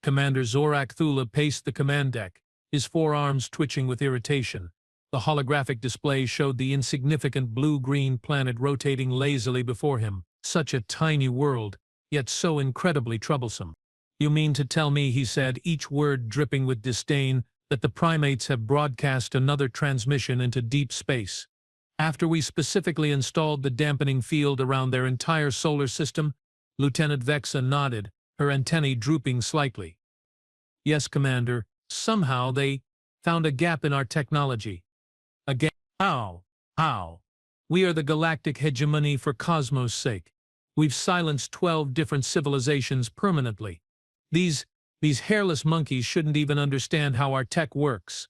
Commander Zorak Thula paced the command deck, his forearms twitching with irritation. The holographic display showed the insignificant blue-green planet rotating lazily before him. Such a tiny world, yet so incredibly troublesome. "You mean to tell me," he said, each word dripping with disdain, "that the primates have broadcast another transmission into deep space, after we specifically installed the dampening field around their entire solar system?" Lieutenant Vexa nodded, her antennae drooping slightly. "Yes, Commander. Somehow they found a gap in our technology." "A gap? How? How? We are the galactic hegemony for cosmos' sake. We've silenced 12 different civilizations permanently. These hairless monkeys shouldn't even understand how our tech works."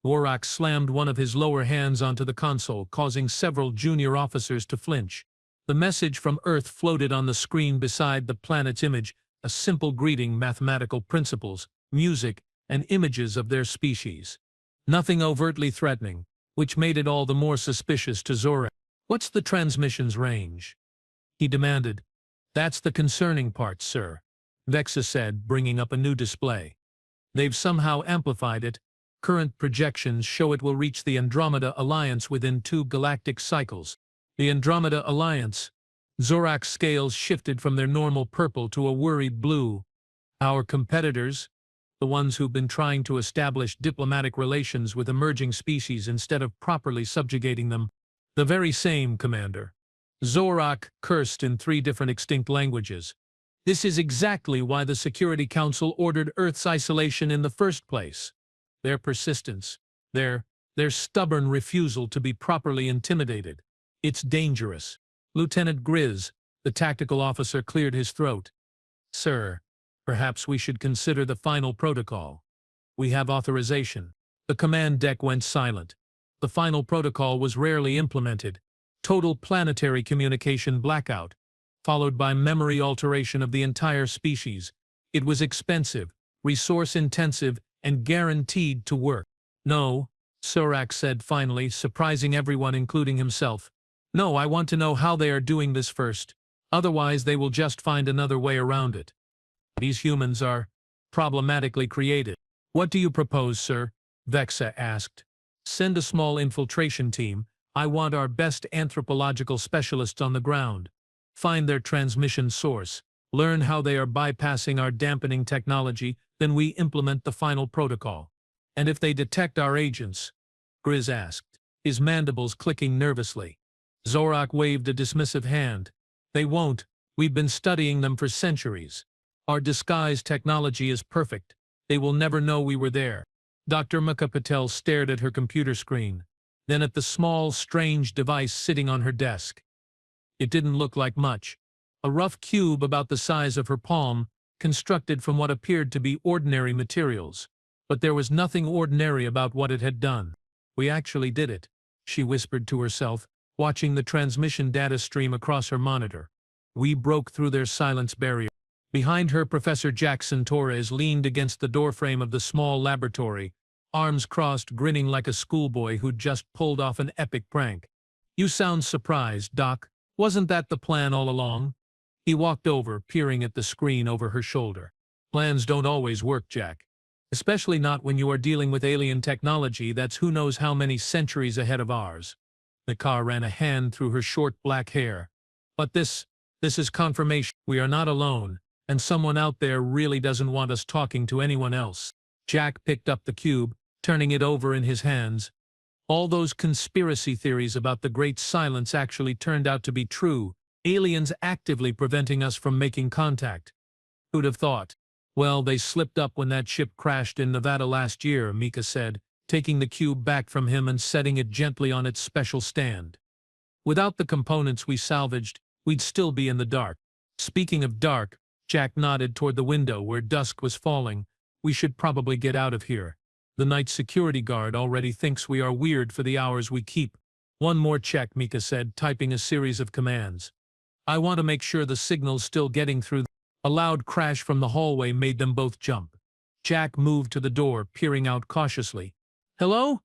Zorak slammed one of his lower hands onto the console, causing several junior officers to flinch. The message from Earth floated on the screen beside the planet's image, a simple greeting, mathematical principles, music, and images of their species. Nothing overtly threatening, which made it all the more suspicious to Zorak. "What's the transmission's range?" he demanded. "That's the concerning part, sir," Vexa said, bringing up a new display. "They've somehow amplified it. Current projections show it will reach the Andromeda Alliance within 2 galactic cycles." "The Andromeda Alliance?" Zorak's scales shifted from their normal purple to a worried blue. "Our competitors? The ones who've been trying to establish diplomatic relations with emerging species instead of properly subjugating them?" "The very same, Commander." Zorak cursed in 3 different extinct languages. "This is exactly why the Security Council ordered Earth's isolation in the first place. Their persistence, their stubborn refusal to be properly intimidated. It's dangerous." Lieutenant Grizz, the tactical officer, cleared his throat. "Sir, perhaps we should consider the final protocol. We have authorization." The command deck went silent. The final protocol was rarely implemented. Total planetary communication blackout, followed by memory alteration of the entire species. It was expensive, resource-intensive, and guaranteed to work. "No," Zorak said finally, surprising everyone including himself. "No, I want to know how they are doing this first. Otherwise they will just find another way around it. These humans are problematically created." "What do you propose, sir?" Vexa asked. "Send a small infiltration team. I want our best anthropological specialists on the ground. Find their transmission source. Learn how they are bypassing our dampening technology, then we implement the final protocol." "And if they detect our agents?" Grizz asked, his mandibles clicking nervously. Zorak waved a dismissive hand. "They won't. We've been studying them for centuries. Our disguise technology is perfect. They will never know we were there." Dr. Mukha Patel stared at her computer screen, then at the small, strange device sitting on her desk. It didn't look like much. A rough cube about the size of her palm, constructed from what appeared to be ordinary materials. But there was nothing ordinary about what it had done. "We actually did it," she whispered to herself, watching the transmission data stream across her monitor. "We broke through their silence barrier." Behind her, Professor Jackson Torres leaned against the doorframe of the small laboratory, arms crossed, grinning like a schoolboy who'd just pulled off an epic prank. "You sound surprised, Doc. Wasn't that the plan all along?" He walked over, peering at the screen over her shoulder. "Plans don't always work, Jack. Especially not when you are dealing with alien technology that's who knows how many centuries ahead of ours." Nakar ran a hand through her short black hair. "But this is confirmation. We are not alone, and someone out there really doesn't want us talking to anyone else." Jack picked up the cube, turning it over in his hands. "All those conspiracy theories about the Great Silence actually turned out to be true. Aliens actively preventing us from making contact. Who'd have thought?" "Well, they slipped up when that ship crashed in Nevada last year," Mika said, taking the cube back from him and setting it gently on its special stand. "Without the components we salvaged, we'd still be in the dark." "Speaking of dark," Jack nodded toward the window where dusk was falling, "we should probably get out of here. The night security guard already thinks we are weird for the hours we keep." "One more check," Mika said, typing a series of commands. "I want to make sure the signal's still getting through." A loud crash from the hallway made them both jump. Jack moved to the door, peering out cautiously. "Hello?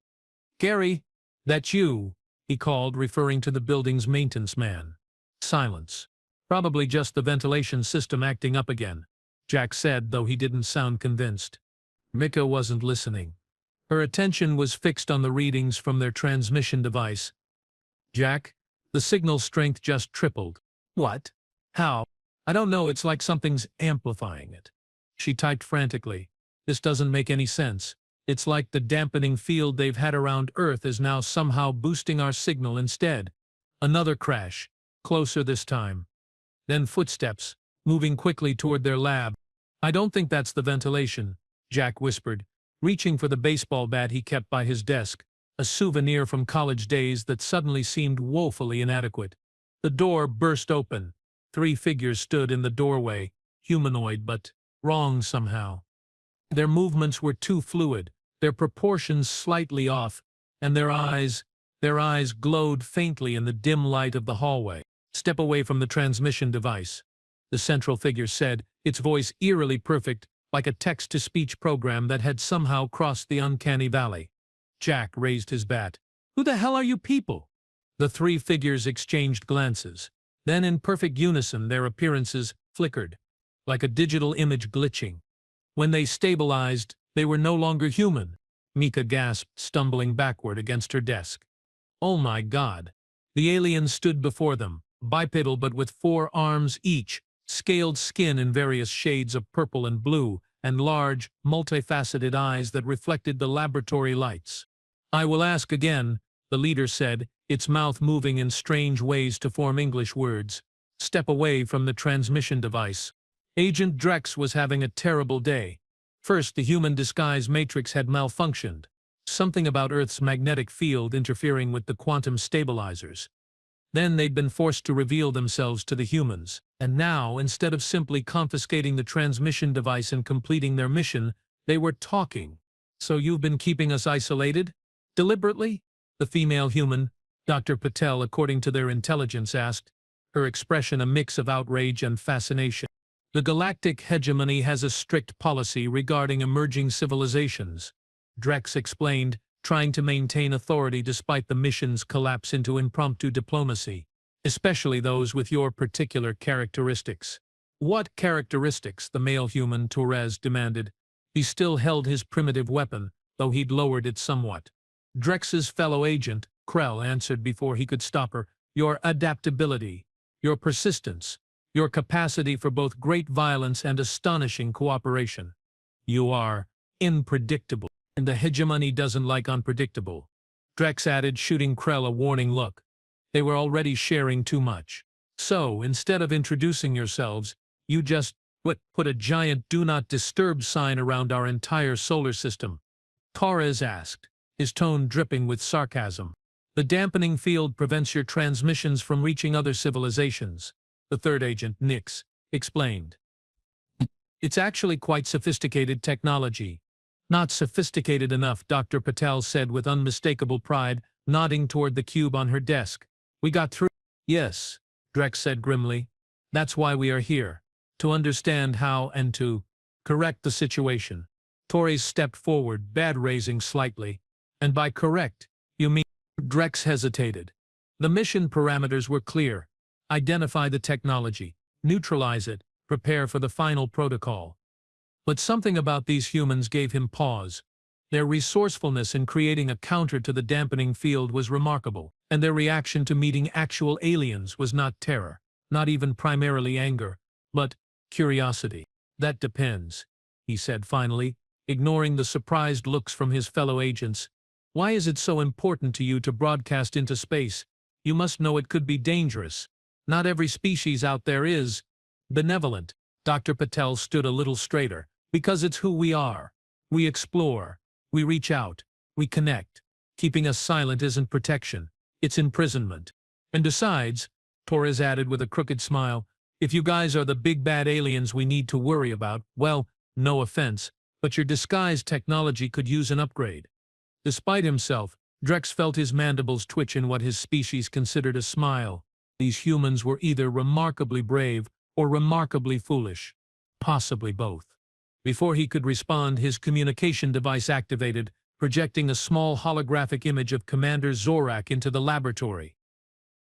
Gary? That's you?" he called, referring to the building's maintenance man. Silence. "Probably just the ventilation system acting up again." Jack said, though he didn't sound convinced. Mika wasn't listening. Her attention was fixed on the readings from their transmission device. Jack, the signal strength just tripled. What? How? I don't know, it's like something's amplifying it. She typed frantically. This doesn't make any sense. It's like the dampening field they've had around Earth is now somehow boosting our signal instead. Another crash. Closer this time. Then footsteps, moving quickly toward their lab. I don't think that's the ventilation, Jack whispered, reaching for the baseball bat he kept by his desk, a souvenir from college days that suddenly seemed woefully inadequate. The door burst open. 3 figures stood in the doorway, humanoid but wrong somehow. Their movements were too fluid, their proportions slightly off, and their eyes glowed faintly in the dim light of the hallway. Step away from the transmission device, the central figure said, its voice eerily perfect, like a text-to-speech program that had somehow crossed the uncanny valley. Jack raised his bat. Who the hell are you people? The 3 figures exchanged glances. Then in perfect unison their appearances flickered, like a digital image glitching. When they stabilized, they were no longer human. Mika gasped, stumbling backward against her desk. Oh my God! The aliens stood before them, bipedal but with 4 arms each, scaled skin in various shades of purple and blue, and large, multifaceted eyes that reflected the laboratory lights. I will ask again, the leader said, its mouth moving in strange ways to form English words. Step away from the transmission device. Agent Drex was having a terrible day. First, the human disguise matrix had malfunctioned. Something about Earth's magnetic field interfering with the quantum stabilizers. Then they'd been forced to reveal themselves to the humans. And now, instead of simply confiscating the transmission device and completing their mission, they were talking. So you've been keeping us isolated? Deliberately? The female human, Dr. Patel, according to their intelligence, asked, her expression a mix of outrage and fascination. The galactic hegemony has a strict policy regarding emerging civilizations, Drex explained, trying to maintain authority despite the mission's collapse into impromptu diplomacy, especially those with your particular characteristics. What characteristics? The male human, Torres, demanded. He still held his primitive weapon, though he'd lowered it somewhat. Drex's fellow agent, Krell, answered before he could stop her. Your adaptability, your persistence, your capacity for both great violence and astonishing cooperation. You are unpredictable, and the hegemony doesn't like unpredictable, Drex added, shooting Krell a warning look. They were already sharing too much. So, instead of introducing yourselves, you just put a giant do not disturb sign around our entire solar system, Torres asked, his tone dripping with sarcasm. The dampening field prevents your transmissions from reaching other civilizations, the third agent, Nix, explained. It's actually quite sophisticated technology. Not sophisticated enough, Dr. Patel said with unmistakable pride, nodding toward the cube on her desk. We got through. Yes, Drex said grimly. That's why we are here. To understand how and to correct the situation. Torres stepped forward, bat raising slightly. And by correct, you mean? Drex hesitated. The mission parameters were clear. Identify the technology, neutralize it, prepare for the final protocol. But something about these humans gave him pause. Their resourcefulness in creating a counter to the dampening field was remarkable, and their reaction to meeting actual aliens was not terror, not even primarily anger, but curiosity. That depends, he said finally, ignoring the surprised looks from his fellow agents. Why is it so important to you to broadcast into space? You must know it could be dangerous. Not every species out there is benevolent. Dr. Patel stood a little straighter. Because it's who we are. We explore. We reach out. We connect. Keeping us silent isn't protection. It's imprisonment. And besides, Torres added with a crooked smile, if you guys are the big bad aliens we need to worry about, well, no offense, but your disguised technology could use an upgrade. Despite himself, Drex felt his mandibles twitch in what his species considered a smile. These humans were either remarkably brave or remarkably foolish. Possibly both. Before he could respond, his communication device activated, projecting a small holographic image of Commander Zorak into the laboratory.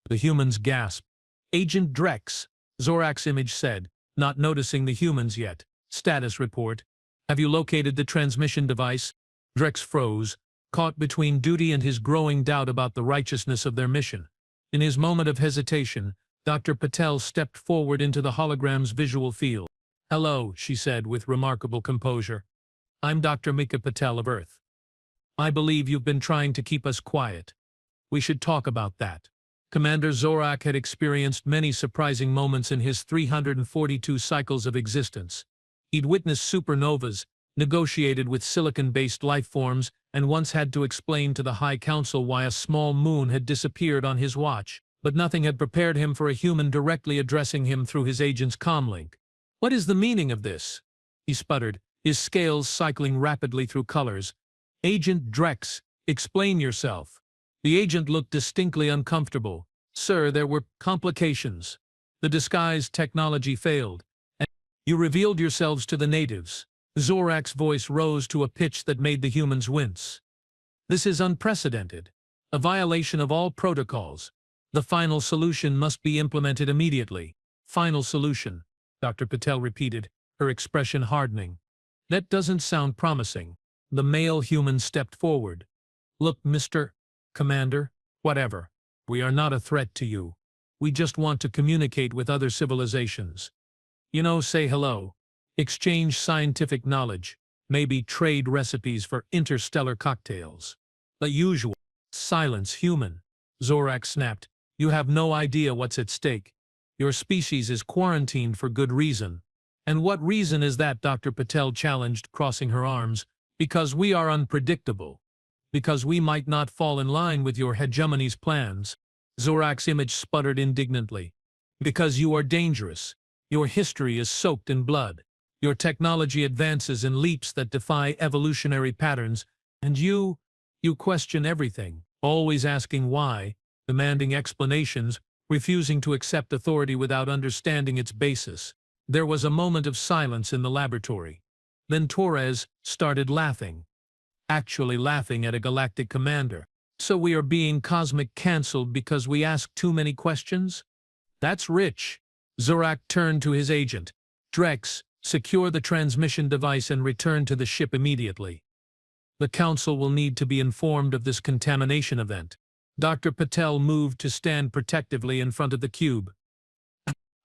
The humans gasped. Agent Drex, Zorak's image said, not noticing the humans yet. Status report. Have you located the transmission device? Drex froze, caught between duty and his growing doubt about the righteousness of their mission. In his moment of hesitation, Dr. Patel stepped forward into the hologram's visual field. "Hello," she said with remarkable composure. "I'm Dr. Mika Patel of Earth. I believe you've been trying to keep us quiet. We should talk about that." Commander Zorak had experienced many surprising moments in his 342 cycles of existence. He'd witnessed supernovas, negotiated with silicon-based life forms, and once had to explain to the High Council why a small moon had disappeared on his watch, but nothing had prepared him for a human directly addressing him through his agent's comlink. "What is the meaning of this?" he sputtered, his scales cycling rapidly through colors. "Agent Drex, explain yourself." The agent looked distinctly uncomfortable. "Sir, there were complications. The disguise technology failed, and you revealed yourselves to the natives." Zorak's voice rose to a pitch that made the humans wince. "This is unprecedented. A violation of all protocols. The final solution must be implemented immediately." "Final solution," Dr. Patel repeated, her expression hardening. "That doesn't sound promising." The male human stepped forward. "Look, Mr. Commander, whatever. We are not a threat to you. We just want to communicate with other civilizations. You know, say hello. Exchange scientific knowledge. Maybe trade recipes for interstellar cocktails. The usual." "Silence, human," Zorak snapped. "You have no idea what's at stake. Your species is quarantined for good reason." "And what reason is that?" Dr. Patel challenged, crossing her arms. "Because we are unpredictable. Because we might not fall in line with your hegemony's plans." Zorak's image sputtered indignantly. "Because you are dangerous. Your history is soaked in blood. Your technology advances in leaps that defy evolutionary patterns, and you question everything, always asking why, demanding explanations, refusing to accept authority without understanding its basis." There was a moment of silence in the laboratory. Then Torres started laughing. Actually laughing at a galactic commander. "So we are being cosmic cancelled because we ask too many questions? That's rich." Zorak turned to his agent. "Drex, secure the transmission device and return to the ship immediately. The Council will need to be informed of this contamination event." Dr. Patel moved to stand protectively in front of the cube.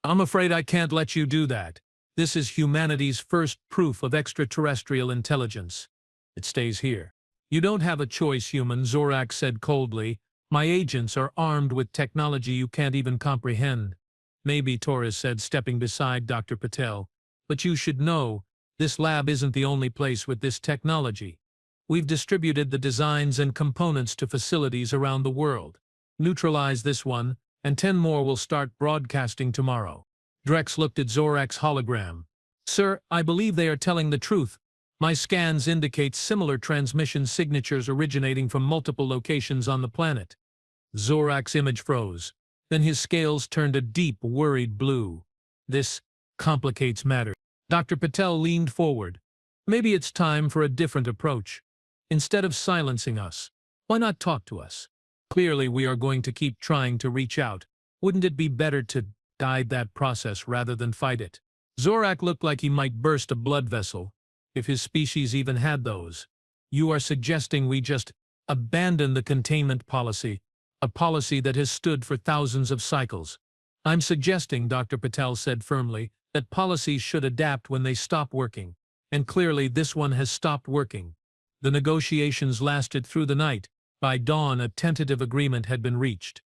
"I'm afraid I can't let you do that. This is humanity's first proof of extraterrestrial intelligence. It stays here." "You don't have a choice, human," Zorak said coldly. "My agents are armed with technology you can't even comprehend." "Maybe," Torres said, stepping beside Dr. Patel. "But you should know, this lab isn't the only place with this technology. We've distributed the designs and components to facilities around the world. Neutralize this one, and 10 more will start broadcasting tomorrow." Drex looked at Zorak's hologram. "Sir, I believe they are telling the truth. My scans indicate similar transmission signatures originating from multiple locations on the planet." Zorak's image froze. Then his scales turned a deep, worried blue. "This complicates matters." Dr. Patel leaned forward. "Maybe it's time for a different approach. Instead of silencing us, why not talk to us? Clearly we are going to keep trying to reach out. Wouldn't it be better to guide that process rather than fight it?" Zorak looked like he might burst a blood vessel, if his species even had those. "You are suggesting we just abandon the containment policy, a policy that has stood for thousands of cycles." "I'm suggesting," Dr. Patel said firmly, "that policies should adapt when they stop working. And clearly this one has stopped working." The negotiations lasted through the night. By dawn, a tentative agreement had been reached.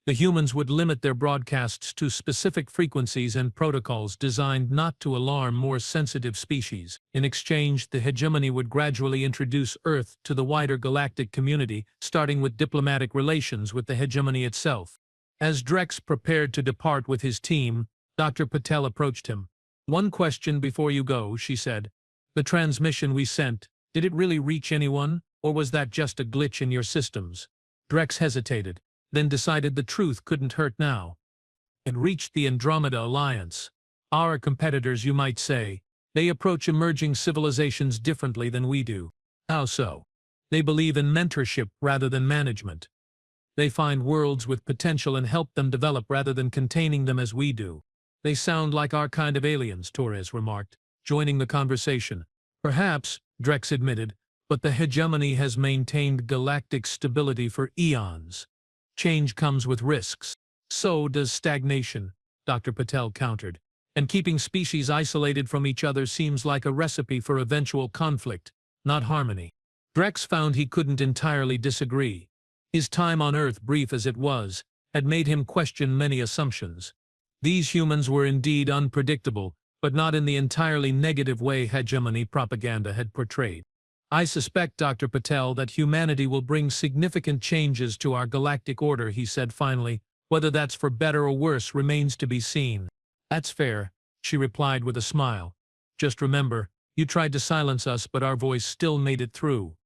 The humans would limit their broadcasts to specific frequencies and protocols designed not to alarm more sensitive species. In exchange, the hegemony would gradually introduce Earth to the wider galactic community, starting with diplomatic relations with the hegemony itself. As Drex prepared to depart with his team, Dr. Patel approached him. "One question before you go," she said. "The transmission we sent, did it really reach anyone, or was that just a glitch in your systems?" Drex hesitated, then decided the truth couldn't hurt now. "It reached the Andromeda Alliance. Our competitors, you might say. They approach emerging civilizations differently than we do." "How so?" "They believe in mentorship rather than management. They find worlds with potential and help them develop rather than containing them as we do." "They sound like our kind of aliens," Torres remarked. joining the conversation. Perhaps, Drex admitted, but the hegemony has maintained galactic stability for eons. Change comes with risks. So does stagnation, Dr. Patel countered. And keeping species isolated from each other seems like a recipe for eventual conflict, not harmony. Drex found he couldn't entirely disagree. His time on Earth, brief as it was, had made him question many assumptions. These humans were indeed unpredictable, but not in the entirely negative way hegemony propaganda had portrayed. I suspect, Dr. Patel, that humanity will bring significant changes to our galactic order, he said finally. Whether that's for better or worse remains to be seen. That's fair, she replied with a smile. Just remember, you tried to silence us, but our voice still made it through.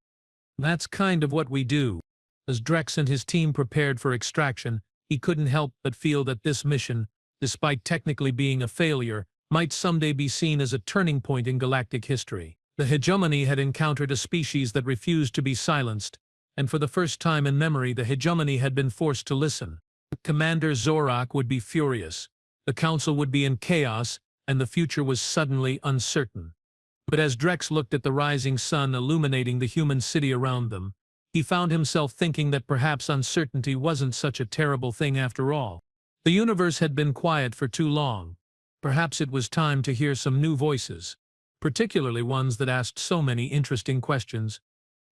That's kind of what we do. As Drex and his team prepared for extraction, he couldn't help but feel that this mission, despite technically being a failure, might someday be seen as a turning point in galactic history. The hegemony had encountered a species that refused to be silenced, and for the first time in memory the hegemony had been forced to listen. Commander Zorak would be furious. The Council would be in chaos, and the future was suddenly uncertain. But as Drex looked at the rising sun illuminating the human city around them, he found himself thinking that perhaps uncertainty wasn't such a terrible thing after all. The universe had been quiet for too long. Perhaps it was time to hear some new voices, particularly ones that asked so many interesting questions.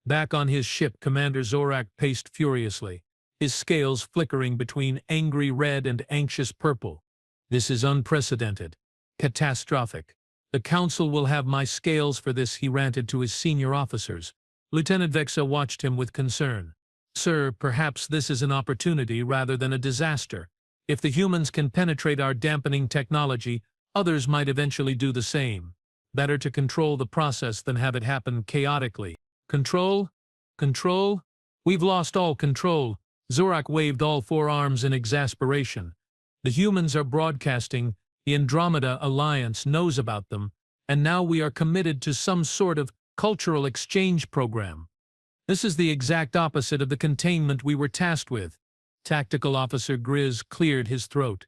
Back on his ship, Commander Zorak paced furiously, his scales flickering between angry red and anxious purple. This is unprecedented. Catastrophic. The Council will have my scales for this, he ranted to his senior officers. Lieutenant Vexa watched him with concern. Sir, perhaps this is an opportunity rather than a disaster. If the humans can penetrate our dampening technology, others might eventually do the same. Better to control the process than have it happen chaotically. Control? Control? We've lost all control. Zorak waved all four arms in exasperation. The humans are broadcasting, the Andromeda Alliance knows about them, and now we are committed to some sort of cultural exchange program. This is the exact opposite of the containment we were tasked with. Tactical Officer Grizz cleared his throat.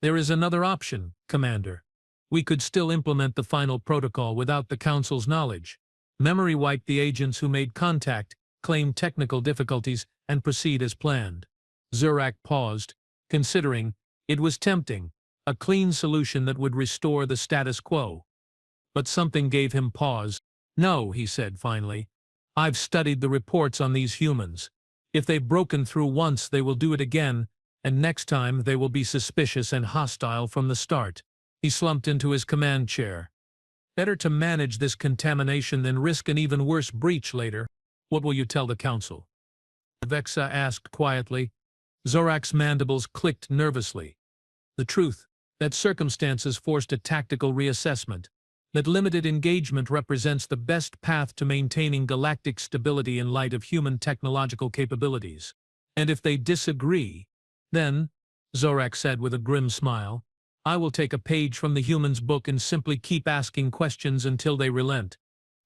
There is another option, Commander. We could still implement the final protocol without the Council's knowledge. Memory wipe the agents who made contact, claim technical difficulties, and proceed as planned. Zorak paused, considering. It was tempting, a clean solution that would restore the status quo. But something gave him pause. No, he said finally. I've studied the reports on these humans. If they've broken through once, they will do it again, and next time they will be suspicious and hostile from the start. He slumped into his command chair. Better to manage this contamination than risk an even worse breach later. What will you tell the Council? Vexa asked quietly. Zorak's mandibles clicked nervously. The truth, that circumstances forced a tactical reassessment, that limited engagement represents the best path to maintaining galactic stability in light of human technological capabilities. And if they disagree, then, Zorak said with a grim smile, I will take a page from the humans' book and simply keep asking questions until they relent.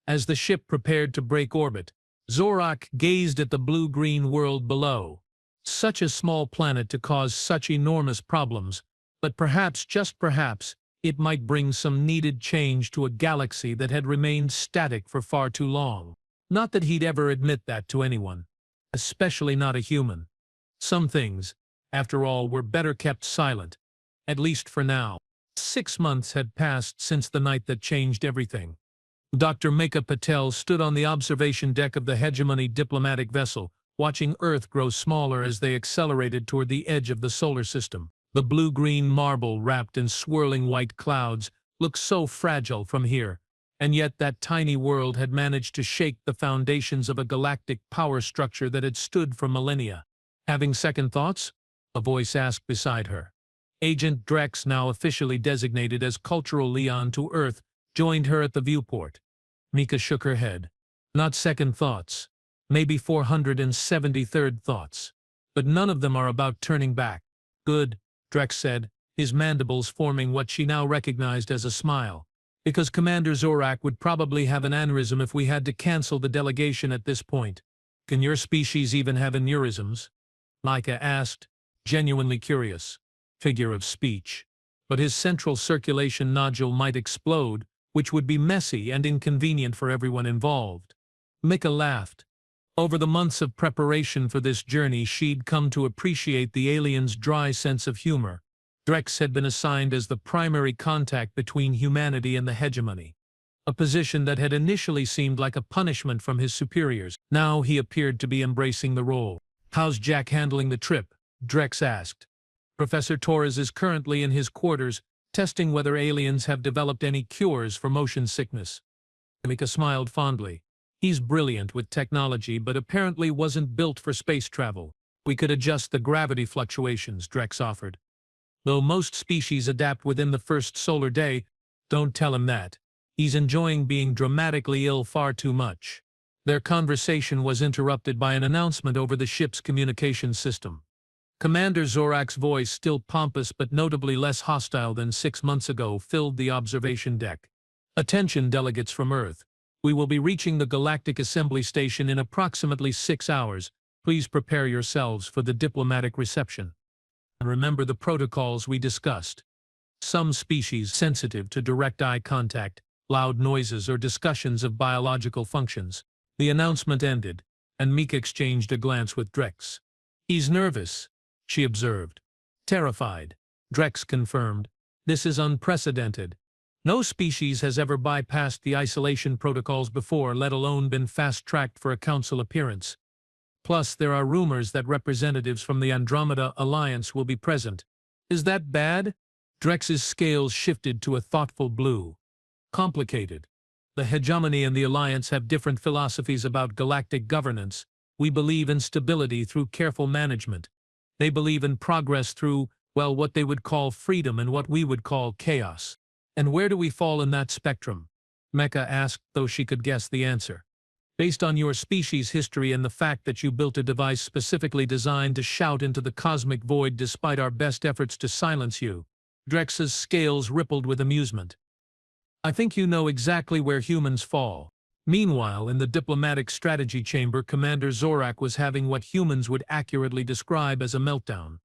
As the ship prepared to break orbit, Zorak gazed at the blue-green world below. Such a small planet to cause such enormous problems, but perhaps, just perhaps, it might bring some needed change to a galaxy that had remained static for far too long. Not that he'd ever admit that to anyone, especially not a human. Some things, after all, were better kept silent, at least for now. 6 months had passed since the night that changed everything. Dr. Meka Patel stood on the observation deck of the Hegemony diplomatic vessel, watching Earth grow smaller as they accelerated toward the edge of the solar system. The blue-green marble wrapped in swirling white clouds looked so fragile from here, and yet that tiny world had managed to shake the foundations of a galactic power structure that had stood for millennia. Having second thoughts? A voice asked beside her. Agent Drex, now officially designated as Cultural Liaison to Earth, joined her at the viewport. Mika shook her head. Not second thoughts. Maybe 473rd thoughts. But none of them are about turning back. Good, Drex said, his mandibles forming what she now recognized as a smile. Because Commander Zorak would probably have an aneurysm if we had to cancel the delegation at this point. Can your species even have aneurysms? Mika asked, genuinely curious. Figure of speech. But his central circulation nodule might explode, which would be messy and inconvenient for everyone involved. Mika laughed. Over the months of preparation for this journey, she'd come to appreciate the aliens' dry sense of humor. Drex had been assigned as the primary contact between humanity and the hegemony, a position that had initially seemed like a punishment from his superiors. Now he appeared to be embracing the role. "How's Jack handling the trip?" Drex asked. "Professor Torres is currently in his quarters, testing whether aliens have developed any cures for motion sickness." Mika smiled fondly. "He's brilliant with technology, but apparently wasn't built for space travel. We could adjust the gravity fluctuations," Drex offered. "Though most species adapt within the first solar day." "Don't tell him that. He's enjoying being dramatically ill far too much." Their conversation was interrupted by an announcement over the ship's communications system. Commander Zorak's voice, still pompous but notably less hostile than 6 months ago, filled the observation deck. "Attention, delegates from Earth. We will be reaching the Galactic Assembly Station in approximately 6 hours. Please prepare yourselves for the diplomatic reception. Remember the protocols we discussed. Some species sensitive to direct eye contact, loud noises, or discussions of biological functions." The announcement ended, and Mika exchanged a glance with Drex. "He's nervous," she observed. "Terrified," Drex confirmed. "This is unprecedented. No species has ever bypassed the isolation protocols before, let alone been fast-tracked for a council appearance. Plus, there are rumors that representatives from the Andromeda Alliance will be present." "Is that bad?" Drex's scales shifted to a thoughtful blue. "Complicated. The hegemony and the Alliance have different philosophies about galactic governance. We believe in stability through careful management. They believe in progress through, well, what they would call freedom and what we would call chaos." "And where do we fall in that spectrum?" Mecca asked, though she could guess the answer. "Based on your species' history and the fact that you built a device specifically designed to shout into the cosmic void despite our best efforts to silence you." Drex's scales rippled with amusement. "I think you know exactly where humans fall." Meanwhile, in the diplomatic strategy chamber, Commander Zorak was having what humans would accurately describe as a meltdown.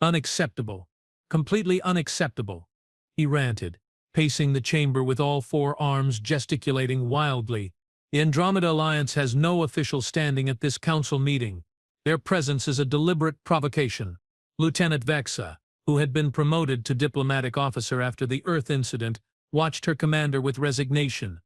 "Unacceptable. Completely unacceptable," he ranted, pacing the chamber with all 4 arms gesticulating wildly. "The Andromeda Alliance has no official standing at this council meeting. Their presence is a deliberate provocation." Lieutenant Vexa, who had been promoted to diplomatic officer after the Earth incident, watched her commander with resignation.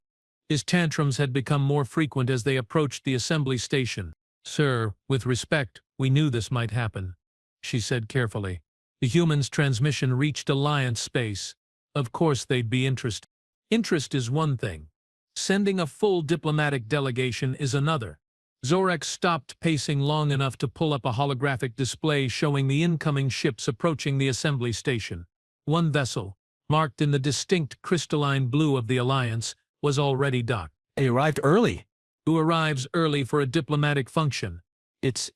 His tantrums had become more frequent as they approached the assembly station. "Sir, with respect, we knew this might happen," she said carefully. "The humans' transmission reached Alliance space. Of course they'd be interested. Interest is one thing. Sending a full diplomatic delegation is another." Zorak stopped pacing long enough to pull up a holographic display showing the incoming ships approaching the assembly station. One vessel, marked in the distinct crystalline blue of the Alliance, was already docked. "They arrived early." "Who arrives early for a diplomatic function? It's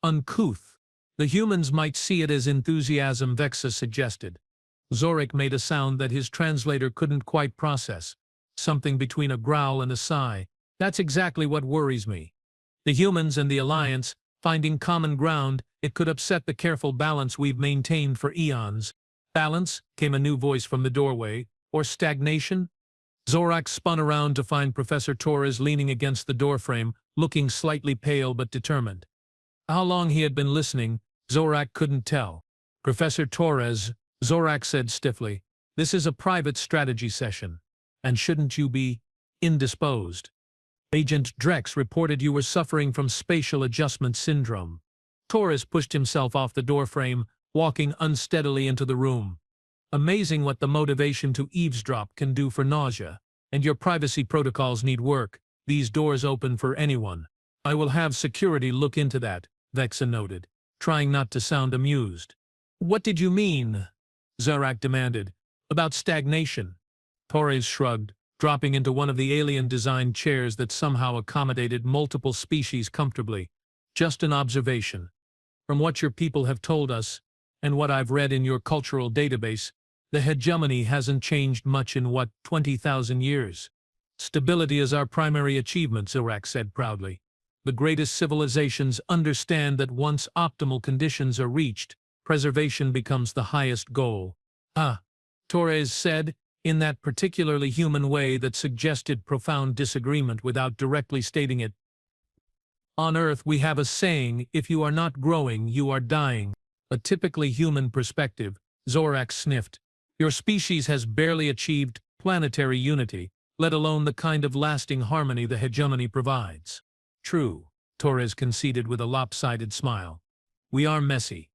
uncouth." "The humans might see it as enthusiasm," Vexa suggested. Zorak made a sound that his translator couldn't quite process. Something between a growl and a sigh. "That's exactly what worries me. The humans and the Alliance, finding common ground, it could upset the careful balance we've maintained for eons." "Balance?" came a new voice from the doorway. "Or stagnation?" Zorak spun around to find Professor Torres leaning against the doorframe, looking slightly pale but determined. How long he had been listening, Zorak couldn't tell. "Professor Torres," Zorak said stiffly, "this is a private strategy session. And shouldn't you be indisposed? Agent Drex reported you were suffering from spatial adjustment syndrome." Torres pushed himself off the doorframe, walking unsteadily into the room. "Amazing what the motivation to eavesdrop can do for nausea. And your privacy protocols need work. These doors open for anyone." "I will have security look into that," Vexa noted, trying not to sound amused. "What did you mean?" Zorak demanded. "About stagnation." Torres shrugged, dropping into one of the alien-designed chairs that somehow accommodated multiple species comfortably. "Just an observation. From what your people have told us, and what I've read in your cultural database, the hegemony hasn't changed much in, 20,000 years. Stability is our primary achievement," Zorak said proudly. "The greatest civilizations understand that once optimal conditions are reached, preservation becomes the highest goal." "Ah," Torres said, in that particularly human way that suggested profound disagreement without directly stating it. On Earth we have a saying, if you are not growing, you are dying. A typically human perspective, Zorak sniffed. Your species has barely achieved planetary unity, let alone the kind of lasting harmony the hegemony provides. True, Torres conceded with a lopsided smile. We are messy,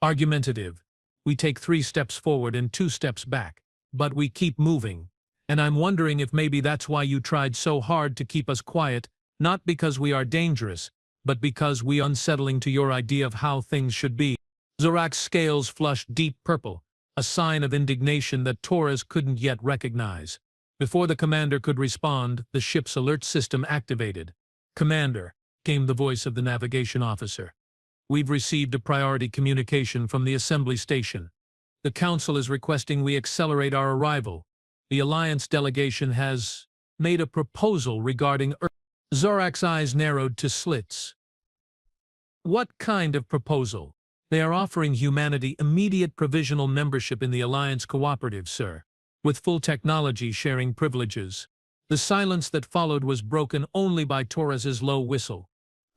argumentative. We take 3 steps forward and 2 steps back, but we keep moving. And I'm wondering if maybe that's why you tried so hard to keep us quiet, not because we are dangerous, but because we are unsettling to your idea of how things should be. Zorak's scales flushed deep purple, a sign of indignation that Torres couldn't yet recognize. Before the commander could respond, the ship's alert system activated. "Commander," came the voice of the navigation officer. "We've received a priority communication from the assembly station. The Council is requesting we accelerate our arrival. The Alliance delegation has made a proposal regarding Earth." Zorak's eyes narrowed to slits. "What kind of proposal?" "They are offering humanity immediate provisional membership in the Alliance Cooperative, sir, with full technology sharing privileges." The silence that followed was broken only by Torres's low whistle.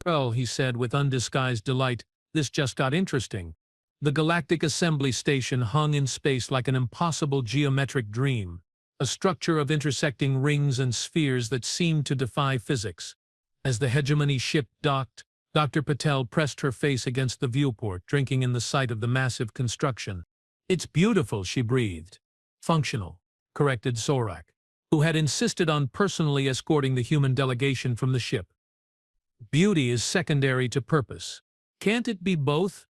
"Well," he said with undisguised delight, "this just got interesting." The Galactic Assembly Station hung in space like an impossible geometric dream, a structure of intersecting rings and spheres that seemed to defy physics. As the hegemony ship docked, Dr. Patel pressed her face against the viewport, drinking in the sight of the massive construction. "It's beautiful," she breathed. "Functional," corrected Zorak, who had insisted on personally escorting the human delegation from the ship. "Beauty is secondary to purpose. Can't it be both?"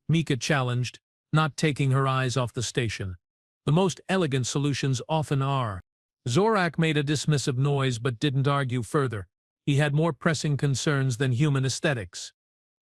Mika challenged, not taking her eyes off the station. "The most elegant solutions often are." Zorak made a dismissive noise but didn't argue further. He had more pressing concerns than human aesthetics.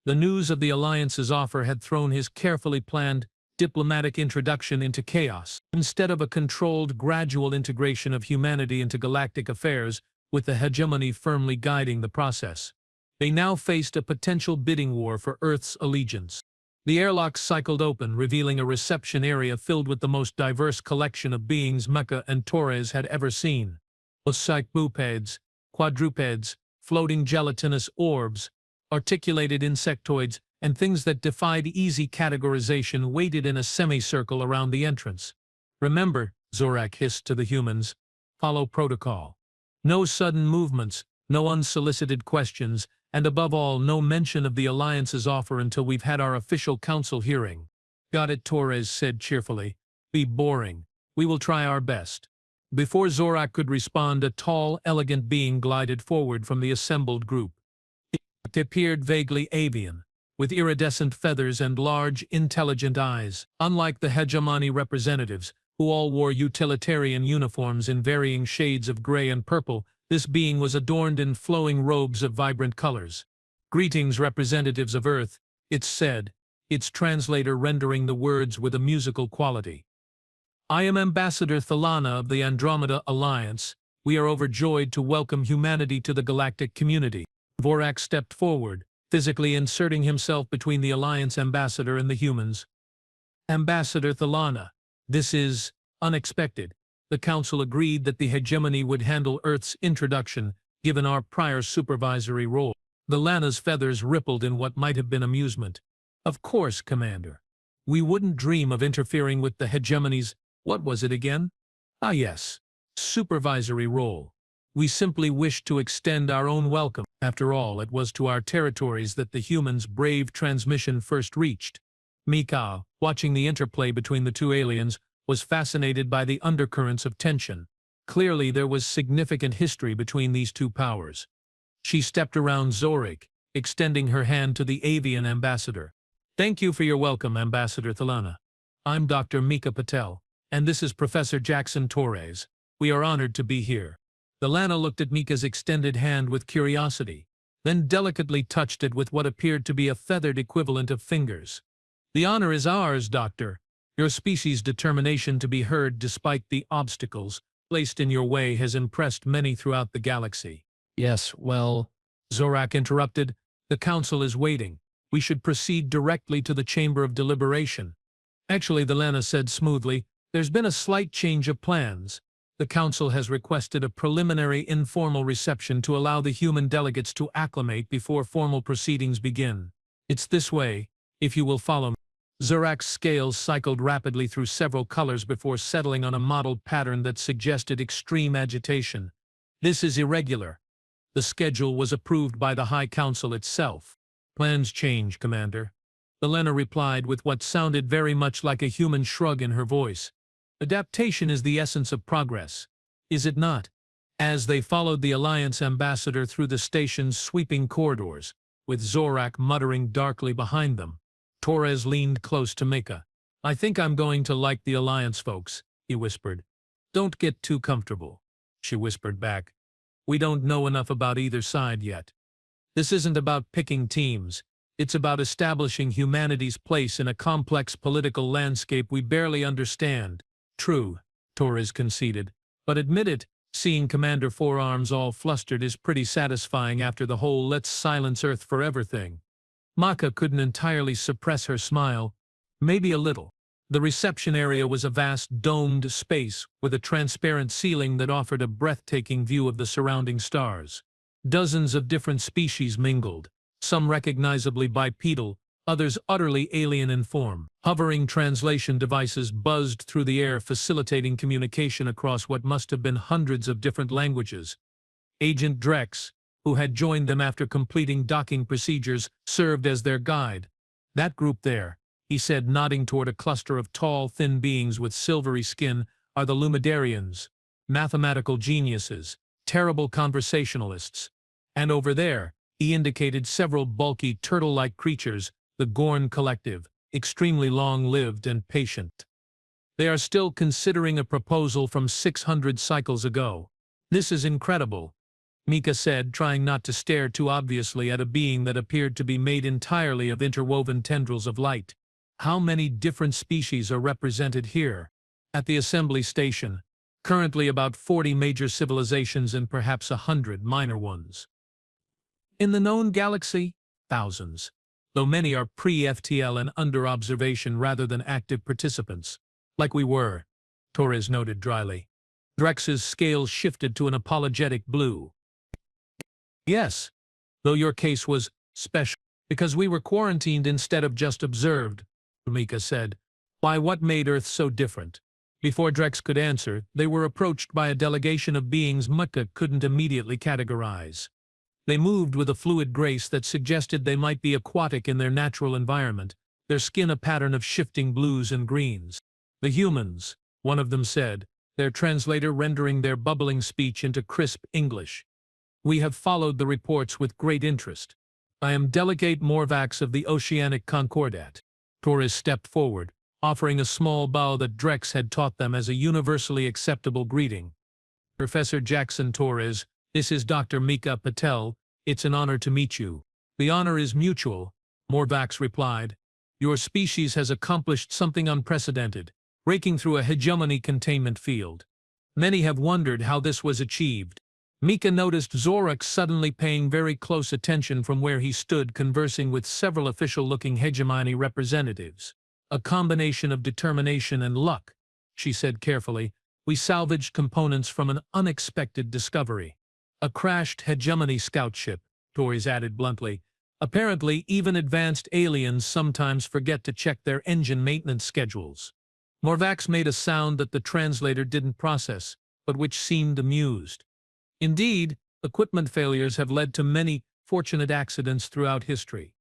The news of the Alliance's offer had thrown his carefully planned diplomatic introduction into chaos. Instead of a controlled, gradual integration of humanity into galactic affairs, with the hegemony firmly guiding the process, they now faced a potential bidding war for Earth's allegiance. The airlock cycled open, revealing a reception area filled with the most diverse collection of beings Mecca and Torres had ever seen. Ocyclopeds, quadrupeds, floating gelatinous orbs, articulated insectoids, and things that defied easy categorization waited in a semicircle around the entrance. "Remember," Zorak hissed to the humans, "follow protocol. No sudden movements, no unsolicited questions, and above all, no mention of the Alliance's offer until we've had our official council hearing." "Got it," Torres said cheerfully. "Be boring. We will try our best." Before Zorak could respond, a tall, elegant being glided forward from the assembled group. It appeared vaguely avian, with iridescent feathers and large, intelligent eyes. Unlike the hegemony representatives, who all wore utilitarian uniforms in varying shades of gray and purple, this being was adorned in flowing robes of vibrant colors. "Greetings, representatives of Earth," it said, its translator rendering the words with a musical quality. "I am Ambassador Thalana of the Andromeda Alliance. We are overjoyed to welcome humanity to the galactic community." Zorak stepped forward, physically inserting himself between the Alliance ambassador and the humans. "Ambassador Thalana, this is unexpected." The Council agreed that the hegemony would handle Earth's introduction, given our prior supervisory role. The Lana's feathers rippled in what might have been amusement. "Of course, Commander. We wouldn't dream of interfering with the hegemony's— what was it again? Ah yes, supervisory role. We simply wished to extend our own welcome. After all, it was to our territories that the humans' brave transmission first reached." Mika, watching the interplay between the two aliens, was fascinated by the undercurrents of tension. Clearly there was significant history between these two powers. She stepped around Zorak, extending her hand to the avian ambassador. "Thank you for your welcome, Ambassador Thalana. I'm Dr. Mika Patel, and this is Professor Jackson Torres. We are honored to be here." The Lana looked at Mika's extended hand with curiosity, then delicately touched it with what appeared to be a feathered equivalent of fingers. "The honor is ours, Doctor. Your species' determination to be heard despite the obstacles placed in your way has impressed many throughout the galaxy." "Yes, well," Zorak interrupted, "the Council is waiting. We should proceed directly to the Chamber of Deliberation." "Actually," the Lana said smoothly, "there's been a slight change of plans. The Council has requested a preliminary informal reception to allow the human delegates to acclimate before formal proceedings begin. It's this way, if you will follow me. Zorak's scales cycled rapidly through several colors before settling on a mottled pattern that suggested extreme agitation. This is irregular. The schedule was approved by the High Council itself. Plans change, Commander. Elena replied with what sounded very much like a human shrug in her voice. Adaptation is the essence of progress, is it not? As they followed the Alliance ambassador through the station's sweeping corridors, with Zorak muttering darkly behind them, Torres leaned close to Mika. I think I'm going to like the Alliance folks, he whispered. Don't get too comfortable, she whispered back. We don't know enough about either side yet. This isn't about picking teams. It's about establishing humanity's place in a complex political landscape we barely understand. True, Torres conceded, but admit it, seeing Commander Four Arms all flustered is pretty satisfying after the whole let's silence Earth forever thing. Maka couldn't entirely suppress her smile, maybe a little. The reception area was a vast domed space with a transparent ceiling that offered a breathtaking view of the surrounding stars. Dozens of different species mingled, some recognizably bipedal, others utterly alien in form. Hovering translation devices buzzed through the air, facilitating communication across what must have been hundreds of different languages. Agent Drex, who had joined them after completing docking procedures, served as their guide. That group there, he said, nodding toward a cluster of tall, thin beings with silvery skin, are the Lumidarians, mathematical geniuses, terrible conversationalists. And over there, he indicated several bulky turtle-like creatures, the Gorn Collective, extremely long-lived and patient. They are still considering a proposal from 600 cycles ago. This is incredible, Mika said, trying not to stare too obviously at a being that appeared to be made entirely of interwoven tendrils of light. How many different species are represented here? At the assembly station, currently about 40 major civilizations and perhaps 100 minor ones. In the known galaxy, thousands, though many are pre-FTL and under observation rather than active participants. Like we were, Torres noted dryly. Drex's scales shifted to an apologetic blue. Yes, though your case was special, because we were quarantined instead of just observed, Mika said. Why, what made Earth so different? Before Drex could answer, they were approached by a delegation of beings Mika couldn't immediately categorize. They moved with a fluid grace that suggested they might be aquatic in their natural environment, their skin a pattern of shifting blues and greens. The humans, one of them said, their translator rendering their bubbling speech into crisp English. We have followed the reports with great interest. I am Delegate Morvax of the Oceanic Concordat. Torres stepped forward, offering a small bow that Drex had taught them as a universally acceptable greeting. Professor Jackson Torres, this is Dr. Mika Patel. It's an honor to meet you. The honor is mutual, Morvax replied. Your species has accomplished something unprecedented, breaking through a hegemony containment field. Many have wondered how this was achieved. Mika noticed Zorak suddenly paying very close attention from where he stood, conversing with several official-looking hegemony representatives. A combination of determination and luck, she said carefully. We salvaged components from an unexpected discovery. A crashed hegemony scout ship, Torres added bluntly. Apparently, even advanced aliens sometimes forget to check their engine maintenance schedules. Morvax made a sound that the translator didn't process, but which seemed amused. Indeed, equipment failures have led to many fortunate accidents throughout history.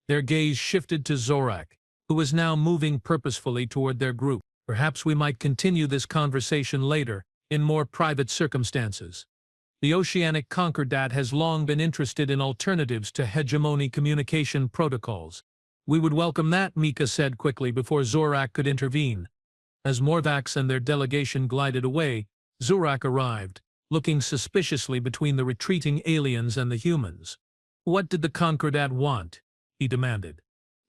Their gaze shifted to Zorak, who was now moving purposefully toward their group. Perhaps we might continue this conversation later, in more private circumstances. The Oceanic Concordat has long been interested in alternatives to hegemony communication protocols. We would welcome that, Mika said quickly before Zorak could intervene. As Morvax and their delegation glided away, Zorak arrived, looking suspiciously between the retreating aliens and the humans. What did the Concordat want? He demanded.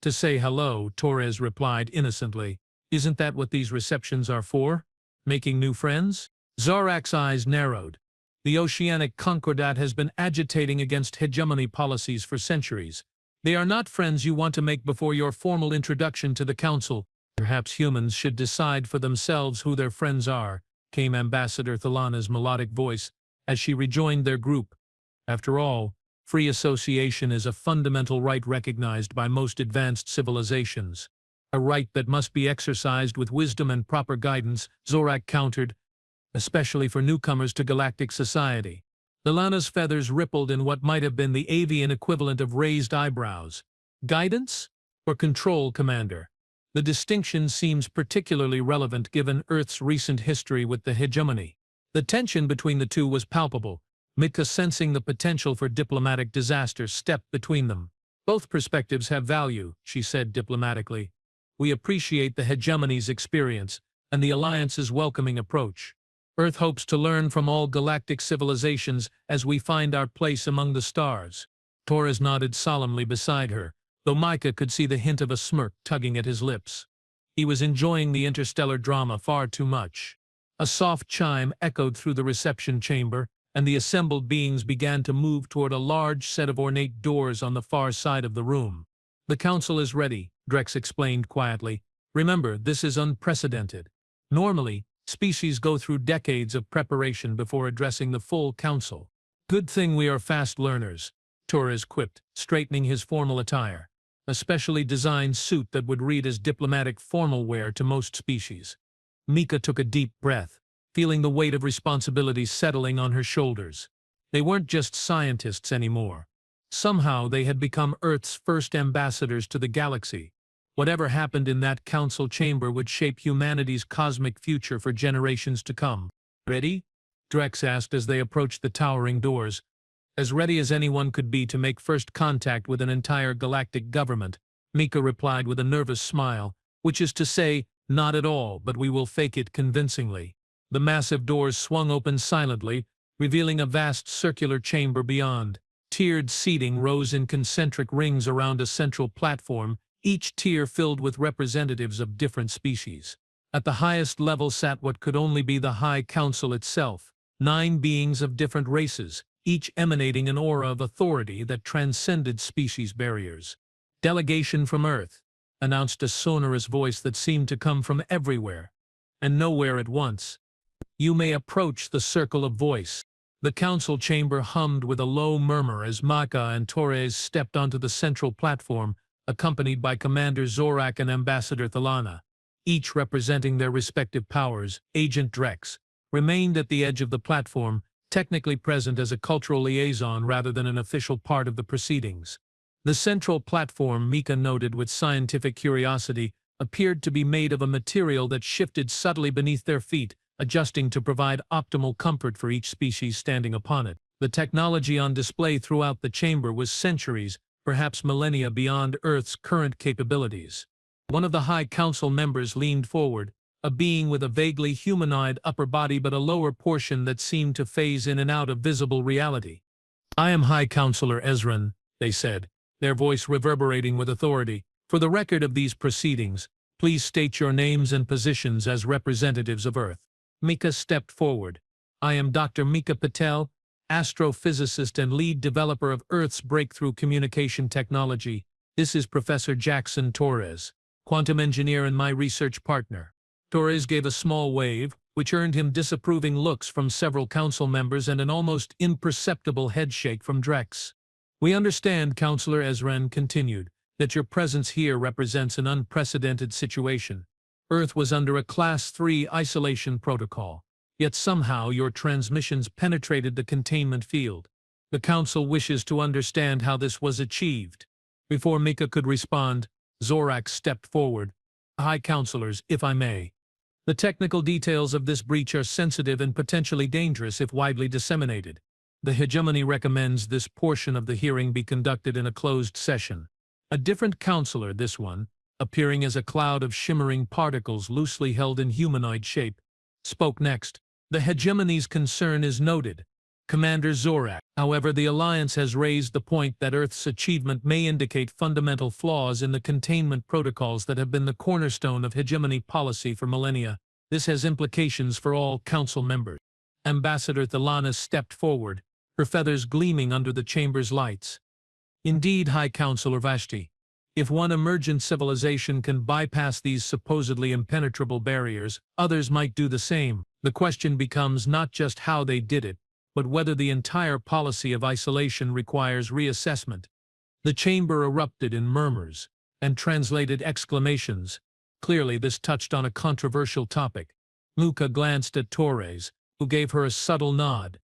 To say hello, Torres replied innocently. Isn't that what these receptions are for? Making new friends? Zorak's eyes narrowed. The Oceanic Concordat has been agitating against hegemony policies for centuries. They are not friends you want to make before your formal introduction to the Council. Perhaps humans should decide for themselves who their friends are, came Ambassador Thalana's melodic voice as she rejoined their group. After all, free association is a fundamental right recognized by most advanced civilizations. A right that must be exercised with wisdom and proper guidance, Zorak countered, especially for newcomers to galactic society. Thalana's feathers rippled in what might have been the avian equivalent of raised eyebrows. Guidance or control, Commander? The distinction seems particularly relevant given Earth's recent history with the hegemony. The tension between the two was palpable. Mika, sensing the potential for diplomatic disaster, stepped between them. Both perspectives have value, she said diplomatically. We appreciate the hegemony's experience and the Alliance's welcoming approach. Earth hopes to learn from all galactic civilizations as we find our place among the stars. Torres nodded solemnly beside her, though Mika could see the hint of a smirk tugging at his lips. He was enjoying the interstellar drama far too much. A soft chime echoed through the reception chamber, and the assembled beings began to move toward a large set of ornate doors on the far side of the room. The council is ready, Drex explained quietly. Remember, this is unprecedented. Normally, species go through decades of preparation before addressing the full council. Good thing we are fast learners, Torres quipped, straightening his formal attire. A specially designed suit that would read as diplomatic formal wear to most species. Mika took a deep breath, feeling the weight of responsibility settling on her shoulders. They weren't just scientists anymore. Somehow they had become Earth's first ambassadors to the galaxy. Whatever happened in that council chamber would shape humanity's cosmic future for generations to come. Ready? Drex asked as they approached the towering doors. As ready as anyone could be to make first contact with an entire galactic government, Mika replied with a nervous smile, which is to say, not at all, but we will fake it convincingly. The massive doors swung open silently, revealing a vast circular chamber beyond. Tiered seating rose in concentric rings around a central platform, each tier filled with representatives of different species. At the highest level sat what could only be the High Council itself, 9 beings of different races, each emanating an aura of authority that transcended species barriers. Delegation from Earth, announced a sonorous voice that seemed to come from everywhere, and nowhere at once. You may approach the circle of voice. The council chamber hummed with a low murmur as Mika and Torres stepped onto the central platform, accompanied by Commander Zorak and Ambassador Thalana. Each representing their respective powers, Agent Drex remained at the edge of the platform, technically present as a cultural liaison rather than an official part of the proceedings. The central platform, Mika noted with scientific curiosity, appeared to be made of a material that shifted subtly beneath their feet, adjusting to provide optimal comfort for each species standing upon it. The technology on display throughout the chamber was centuries, perhaps millennia beyond Earth's current capabilities. One of the High Council members leaned forward, a being with a vaguely humanoid upper body but a lower portion that seemed to phase in and out of visible reality. I am High Counselor Ezran, they said, their voice reverberating with authority. For the record of these proceedings, please state your names and positions as representatives of Earth. Mika stepped forward. I am Dr. Mika Patel, astrophysicist and lead developer of Earth's breakthrough communication technology. This is Professor Jackson Torres, quantum engineer and my research partner. Torres gave a small wave, which earned him disapproving looks from several council members and an almost imperceptible headshake from Drex. We understand, Counselor Ezran continued, that your presence here represents an unprecedented situation. Earth was under a Class 3 isolation protocol, yet somehow your transmissions penetrated the containment field. The Council wishes to understand how this was achieved. Before Mika could respond, Zorak stepped forward. High Counselors, if I may. The technical details of this breach are sensitive and potentially dangerous if widely disseminated. The hegemony recommends this portion of the hearing be conducted in a closed session. A different counselor, this one, appearing as a cloud of shimmering particles loosely held in humanoid shape, spoke next. The hegemony's concern is noted. Commander Zorak. However, the Alliance has raised the point that Earth's achievement may indicate fundamental flaws in the containment protocols that have been the cornerstone of hegemony policy for millennia. This has implications for all Council members. Ambassador Thalana stepped forward, her feathers gleaming under the chamber's lights. Indeed, High Counselor Vashti. If one emergent civilization can bypass these supposedly impenetrable barriers, others might do the same. The question becomes not just how they did it, but whether the entire policy of isolation requires reassessment. The chamber erupted in murmurs and translated exclamations. Clearly this touched on a controversial topic. Luca glanced at Torres, who gave her a subtle nod.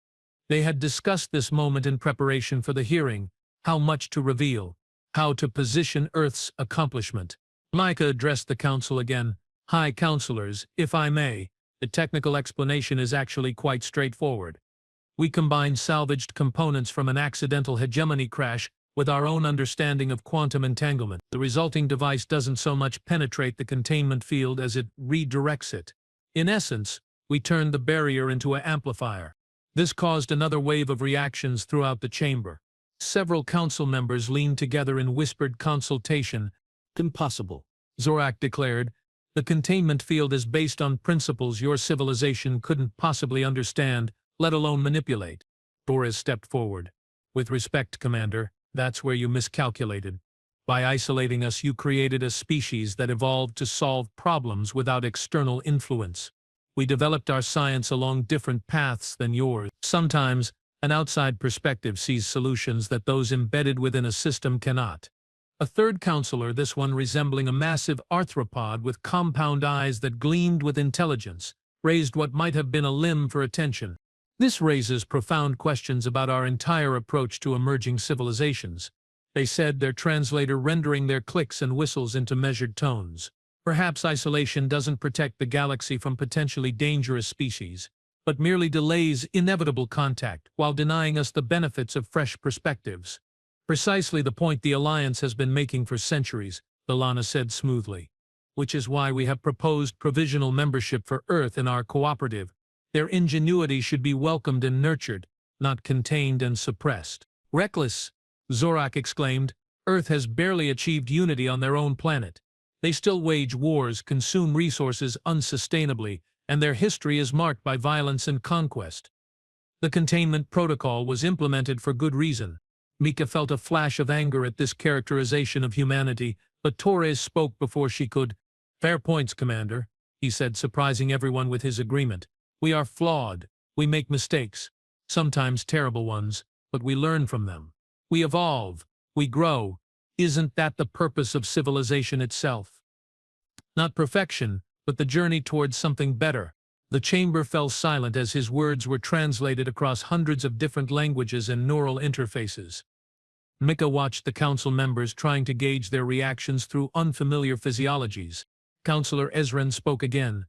They had discussed this moment in preparation for the hearing, how much to reveal, how to position Earth's accomplishment. Micah addressed the council again. High Counselors, if I may, the technical explanation is actually quite straightforward. We combine salvaged components from an accidental hegemony crash with our own understanding of quantum entanglement. The resulting device doesn't so much penetrate the containment field as it redirects it. In essence, we turned the barrier into an amplifier. This caused another wave of reactions throughout the chamber. Several council members leaned together in whispered consultation. Impossible, Zorak declared. The containment field is based on principles your civilization couldn't possibly understand, let alone manipulate. Torres stepped forward. With respect, Commander, that's where you miscalculated. By isolating us, you created a species that evolved to solve problems without external influence. We developed our science along different paths than yours. Sometimes, an outside perspective sees solutions that those embedded within a system cannot. A third counselor, this one resembling a massive arthropod with compound eyes that gleamed with intelligence, raised what might have been a limb for attention. This raises profound questions about our entire approach to emerging civilizations. They said, their translator rendering their clicks and whistles into measured tones. Perhaps isolation doesn't protect the galaxy from potentially dangerous species, but merely delays inevitable contact while denying us the benefits of fresh perspectives. Precisely the point the Alliance has been making for centuries, Delana said smoothly. Which is why we have proposed provisional membership for Earth in our cooperative. Their ingenuity should be welcomed and nurtured, not contained and suppressed. Reckless, Zorak exclaimed. Earth has barely achieved unity on their own planet. They still wage wars, consume resources unsustainably, and their history is marked by violence and conquest. The containment protocol was implemented for good reason. Mika felt a flash of anger at this characterization of humanity, but Torres spoke before she could. Fair points, Commander, he said, surprising everyone with his agreement. We are flawed. We make mistakes, sometimes terrible ones, but we learn from them. We evolve. We grow. Isn't that the purpose of civilization itself? Not perfection, but the journey towards something better. The chamber fell silent as his words were translated across hundreds of different languages and neural interfaces. Mika watched the council members trying to gauge their reactions through unfamiliar physiologies. Counselor Ezran spoke again.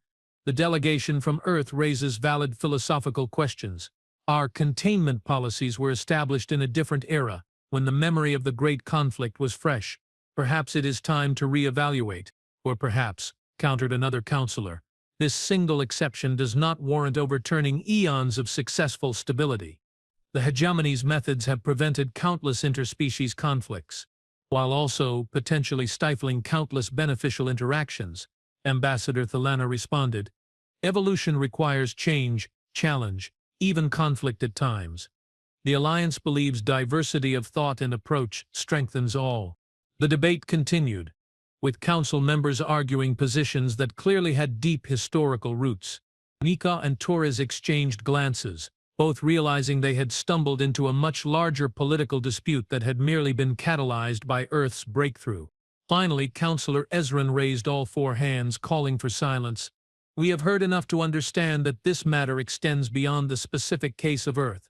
The delegation from Earth raises valid philosophical questions. Our containment policies were established in a different era, when the memory of the Great Conflict was fresh. Perhaps it is time to reevaluate. Or perhaps, countered another counselor, this single exception does not warrant overturning eons of successful stability. The hegemony's methods have prevented countless interspecies conflicts, while also potentially stifling countless beneficial interactions. Ambassador Thalana responded. Evolution requires change, challenge, even conflict at times. The Alliance believes diversity of thought and approach strengthens all. The debate continued, with council members arguing positions that clearly had deep historical roots. Mika and Torres exchanged glances, both realizing they had stumbled into a much larger political dispute that had merely been catalyzed by Earth's breakthrough. Finally, Counselor Ezran raised all four hands, calling for silence. We have heard enough to understand that this matter extends beyond the specific case of Earth.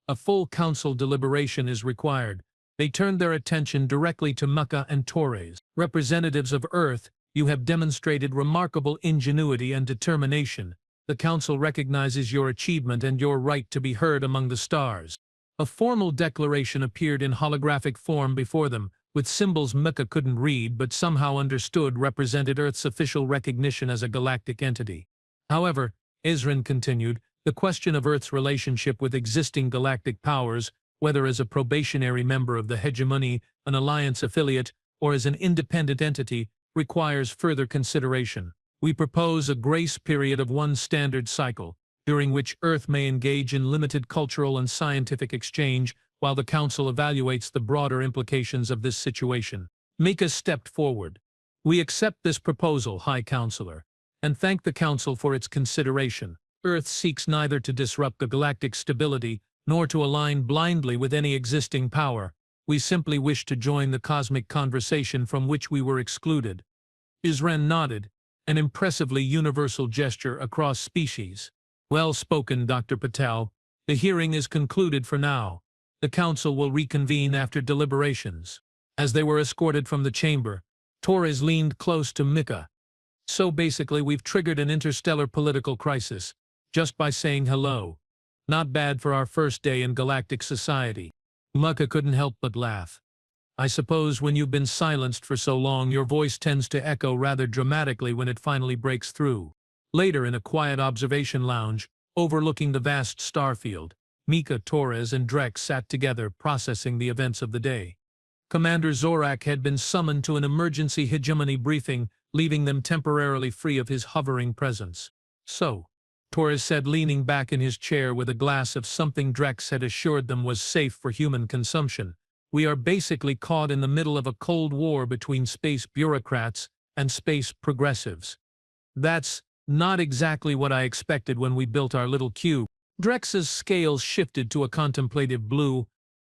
A full council deliberation is required. They turned their attention directly to Mika and Torres. Representatives of Earth, you have demonstrated remarkable ingenuity and determination. The Council recognizes your achievement and your right to be heard among the stars. A formal declaration appeared in holographic form before them, with symbols Mika couldn't read but somehow understood represented Earth's official recognition as a galactic entity. However, Ezran continued, the question of Earth's relationship with existing galactic powers, whether as a probationary member of the hegemony, an alliance affiliate, or as an independent entity, requires further consideration. We propose a grace period of one standard cycle, during which Earth may engage in limited cultural and scientific exchange while the Council evaluates the broader implications of this situation. Mika stepped forward. We accept this proposal, High Counselor, and thank the Council for its consideration. Earth seeks neither to disrupt the galactic stability nor to align blindly with any existing power. We simply wish to join the cosmic conversation from which we were excluded. Isren nodded, an impressively universal gesture across species. Well spoken, Dr. Patel. The hearing is concluded for now. The Council will reconvene after deliberations. As they were escorted from the chamber, Torres leaned close to Mika. So basically we've triggered an interstellar political crisis, just by saying hello. Not bad for our first day in galactic society. Mika couldn't help but laugh. I suppose when you've been silenced for so long, your voice tends to echo rather dramatically when it finally breaks through. Later, in a quiet observation lounge, overlooking the vast starfield, Mika, Torres, and Drex sat together, processing the events of the day. Commander Zorak had been summoned to an emergency hegemony briefing, leaving them temporarily free of his hovering presence. So, Torres said, leaning back in his chair with a glass of something Drex had assured them was safe for human consumption, we are basically caught in the middle of a cold war between space bureaucrats and space progressives. That's not exactly what I expected when we built our little cube. Drex's scales shifted to a contemplative blue.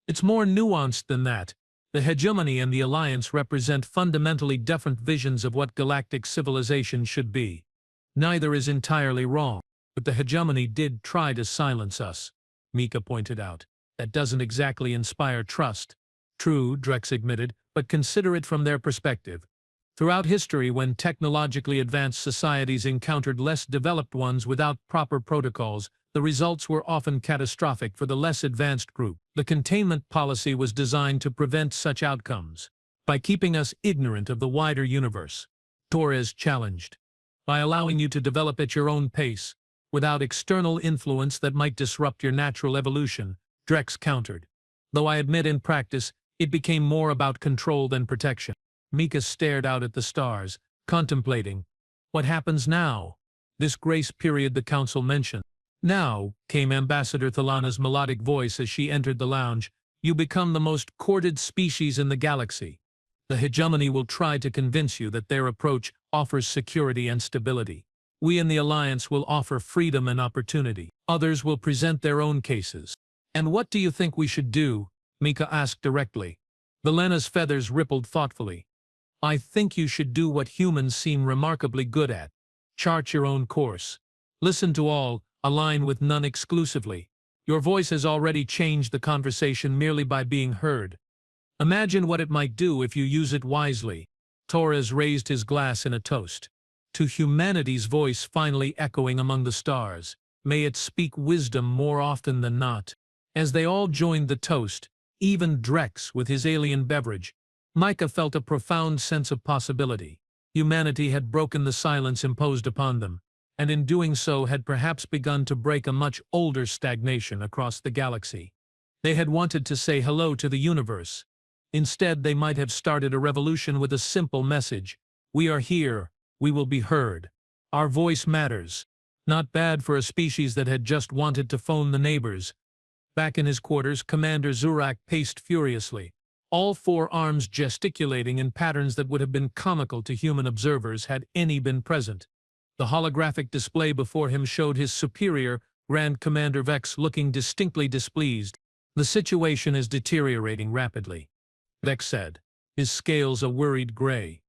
It's more nuanced than that. The hegemony and the alliance represent fundamentally different visions of what galactic civilization should be. Neither is entirely wrong, but the hegemony did try to silence us, Mika pointed out. That doesn't exactly inspire trust. True, Drex admitted, but consider it from their perspective. Throughout history, when technologically advanced societies encountered less developed ones without proper protocols, the results were often catastrophic for the less advanced group. The containment policy was designed to prevent such outcomes. By keeping us ignorant of the wider universe, Torres challenged. By allowing you to develop at your own pace, without external influence that might disrupt your natural evolution, Drex countered. Though I admit in practice, it became more about control than protection. Mika stared out at the stars, contemplating. What happens now? This grace period the Council mentioned. Now, came Ambassador Thalana's melodic voice as she entered the lounge, you become the most courted species in the galaxy. The hegemony will try to convince you that their approach offers security and stability. We in the Alliance will offer freedom and opportunity. Others will present their own cases. And what do you think we should do? Mika asked directly. Velena's feathers rippled thoughtfully. I think you should do what humans seem remarkably good at. Chart your own course. Listen to all, align with none exclusively. Your voice has already changed the conversation merely by being heard. Imagine what it might do if you use it wisely. Torres raised his glass in a toast. To humanity's voice finally echoing among the stars, may it speak wisdom more often than not. As they all joined the toast, even Drex with his alien beverage, Mika felt a profound sense of possibility. Humanity had broken the silence imposed upon them, and in doing so had perhaps begun to break a much older stagnation across the galaxy. They had wanted to say hello to the universe. Instead, they might have started a revolution with a simple message. We are here. We will be heard. Our voice matters. Not bad for a species that had just wanted to phone the neighbors. Back in his quarters, Commander Zorak paced furiously, all four arms gesticulating in patterns that would have been comical to human observers had any been present. The holographic display before him showed his superior, Grand Commander Vex, looking distinctly displeased. The situation is deteriorating rapidly, Vex said, his scales a worried gray.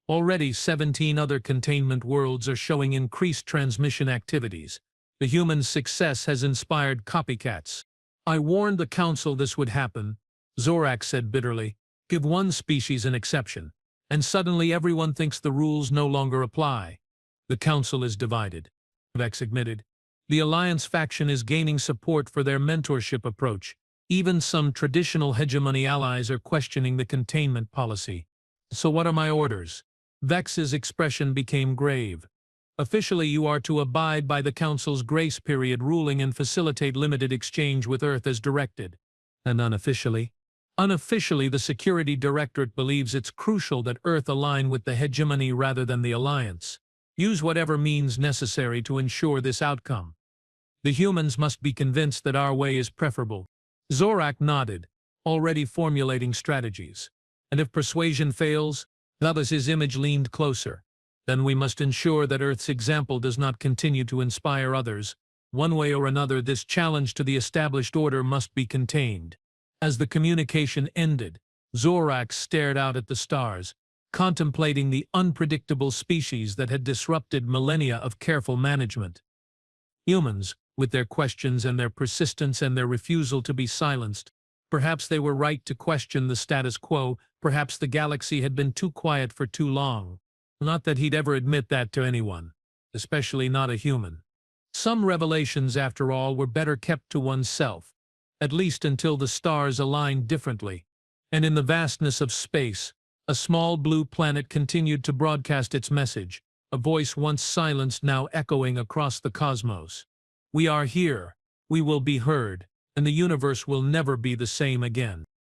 Already 17 other containment worlds are showing increased transmission activities. The human success has inspired copycats. I warned the Council this would happen, Zorak said bitterly. Give one species an exception, and suddenly everyone thinks the rules no longer apply. The Council is divided, Vex admitted. The Alliance faction is gaining support for their mentorship approach. Even some traditional hegemony allies are questioning the containment policy. So what are my orders? Vex's expression became grave. Officially, you are to abide by the Council's grace period ruling and facilitate limited exchange with Earth as directed. And unofficially? Unofficially, the Security Directorate believes it's crucial that Earth align with the hegemony rather than the Alliance. Use whatever means necessary to ensure this outcome. The humans must be convinced that our way is preferable. Zorak nodded, already formulating strategies. And if persuasion fails, thus his image leaned closer, then we must ensure that Earth's example does not continue to inspire others. One way or another, this challenge to the established order must be contained. As the communication ended, Zorax stared out at the stars, contemplating the unpredictable species that had disrupted millennia of careful management. Humans, with their questions and their persistence and their refusal to be silenced, perhaps they were right to question the status quo, perhaps the galaxy had been too quiet for too long. Not that he'd ever admit that to anyone, especially not a human. Some revelations, after all, were better kept to oneself, at least until the stars aligned differently. And in the vastness of space, a small blue planet continued to broadcast its message, a voice once silenced now echoing across the cosmos. We are here, we will be heard, and the universe will never be the same again.